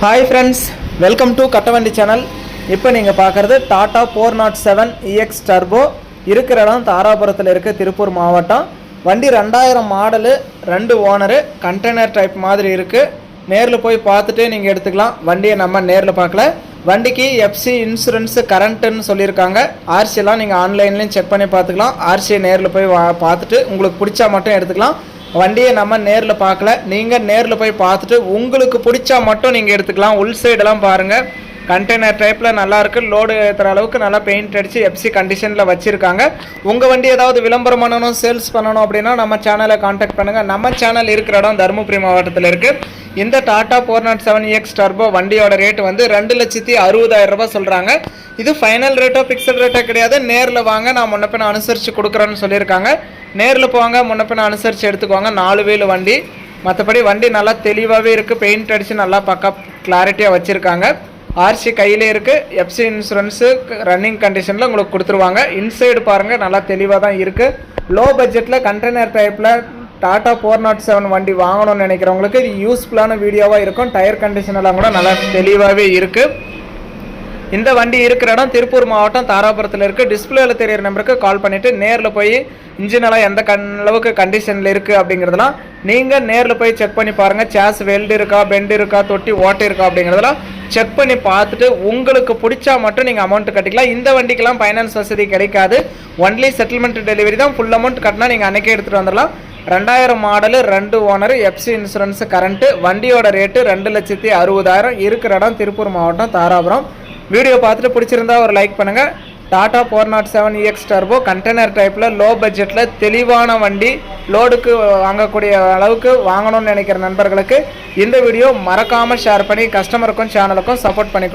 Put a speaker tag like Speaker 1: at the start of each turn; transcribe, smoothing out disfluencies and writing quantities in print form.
Speaker 1: Hi friends, welcome to Kattavandi channel. இப்போ நீங்கள் பார்க்குறது டாடா 407 EX டர்போ இருக்கிற இடம் தாராபுரத்தில் இருக்க திருப்பூர் மாவட்டம். வண்டி 2000 மாடலு, 2 ஓனரு, கண்டெய்னர் டைப் மாதிரி இருக்குது. நேரில் போய் பார்த்துட்டு நீங்கள் எடுத்துக்கலாம். வண்டியை நம்ம நேரில் பார்க்கல. வண்டிக்கு எஃப்சி இன்சூரன்ஸு கரண்ட்டுன்னு சொல்லியிருக்காங்க. ஆர்சியெல்லாம் நீங்கள் ஆன்லைன்லேயும் செக் பண்ணி பார்த்துக்கலாம். ஆர்சியை நேரில் போய் பார்த்துட்டு உங்களுக்கு பிடிச்சா மட்டும் எடுத்துக்கலாம். வண்டியை நம்ம நேரில் பார்க்கல, நீங்கள் நேரில் போய் பார்த்துட்டு உங்களுக்கு பிடிச்சா மட்டும் நீங்கள் எடுத்துக்கலாம். உள் சைடெல்லாம் பாருங்கள், கண்டெய்னர் டைப்பில் நல்லாயிருக்கு. லோடு ஏற்றுற அளவுக்கு நல்லா பெயிண்ட் அடித்து எஃப்சி கண்டிஷனில் வச்சுருக்காங்க. உங்கள் வண்டி ஏதாவது விளம்பரம் பண்ணணும், சேல்ஸ் பண்ணணும் அப்படின்னா நம்ம சேனலை காண்டாக்ட் பண்ணுங்கள். நம்ம சேனல் இருக்கிற இடம் தருமபுரி மாவட்டத்தில் இருக்குது. இந்த டாடா 407 EX டர்போ வண்டியோட ரேட் வந்து 2,60,000 ரூபாய் சொல்கிறாங்க. இது ஃபைனல் ரேட்டோ ஃபிக்ஸட் ரேட்டோ கிடையாது. நேரில் வாங்க, நான் முன்னப்பின அனுசரித்து கொடுக்குறேன்னு சொல்லியிருக்காங்க. நேரில் போவாங்க, முன்னப்பின அனுசரித்து எடுத்துக்குவாங்க. 4 வீல் வண்டி. மற்றபடி வண்டி நல்லா தெளிவாகவே இருக்குது. பெயிண்ட் அடித்து நல்லா பக்கா கிளாரிட்டியாக வச்சுருக்காங்க. ஆர்சி கையிலே இருக்குது. எஃப்சி இன்சூரன்ஸு ரன்னிங் கண்டிஷனில் உங்களுக்கு கொடுத்துருவாங்க. இன்சைடு பாருங்கள், நல்லா தெளிவாக தான் இருக்குது. லோ பட்ஜெட்டில் கண்டெய்னர் டைப்பில் டாடா 407 வண்டி வாங்கணும்னு நினைக்கிறவங்களுக்கு இது யூஸ்ஃபுல்லான வீடியோவாக இருக்கும். டயர் கண்டிஷனெல்லாம் கூட நல்லா தெளிவாகவே இருக்குது. இந்த வண்டி இருக்கிற இடம் திருப்பூர் மாவட்டம் தாராபுரத்தில் இருக்குது. டிஸ்பிளேயில் தெரியிற நம்பருக்கு கால் பண்ணிவிட்டு நேரில் போய் இன்ஜினெல்லாம் எந்த அளவுக்கு கண்டிஷனில் இருக்குது அப்படிங்கிறதெல்லாம் நீங்கள் நேரில் போய் செக் பண்ணி பாருங்கள். சேஸ் வெல்டு இருக்கா, பெண்டு இருக்கா, தொட்டி ஓட்டை இருக்கா அப்படிங்கிறதெல்லாம் செக் பண்ணி பார்த்துட்டு உங்களுக்கு பிடிச்சா மட்டும் நீங்கள் அமௌண்ட் கட்டிக்கலாம். இந்த வண்டிக்கெல்லாம் ஃபைனான்ஸ் வசதி கிடைக்காது. ஒன்லி செட்டில்மெண்ட் டெலிவரி தான். ஃபுல் அமௌண்ட் கட்டினா நீங்கள் அன்றைக்கே எடுத்துகிட்டு வந்துடலாம். 2000 model, 2 owner, FC insurance current. வண்டியோட ரேட்டு 2,60,000. இருக்கிற இடம் திருப்பூர் மாவட்டம் தாராபுரம். வீடியோ பார்த்துட்டு பிடிச்சிருந்தா ஒரு லைக் பண்ணுங்கள். டாடா 407 EX டர்போ கண்டெய்னர் டைப்பில் லோ பட்ஜெட்டில் தெளிவான வண்டி, லோடுக்கு வாங்கக்கூடிய அளவுக்கு வாங்கணும்னு நினைக்கிற நண்பர்களுக்கு இந்த வீடியோ மறக்காமல் ஷேர் பண்ணி கஸ்டமருக்கும் சேனலுக்கும் சப்போர்ட் பண்ணி கொடுங்க.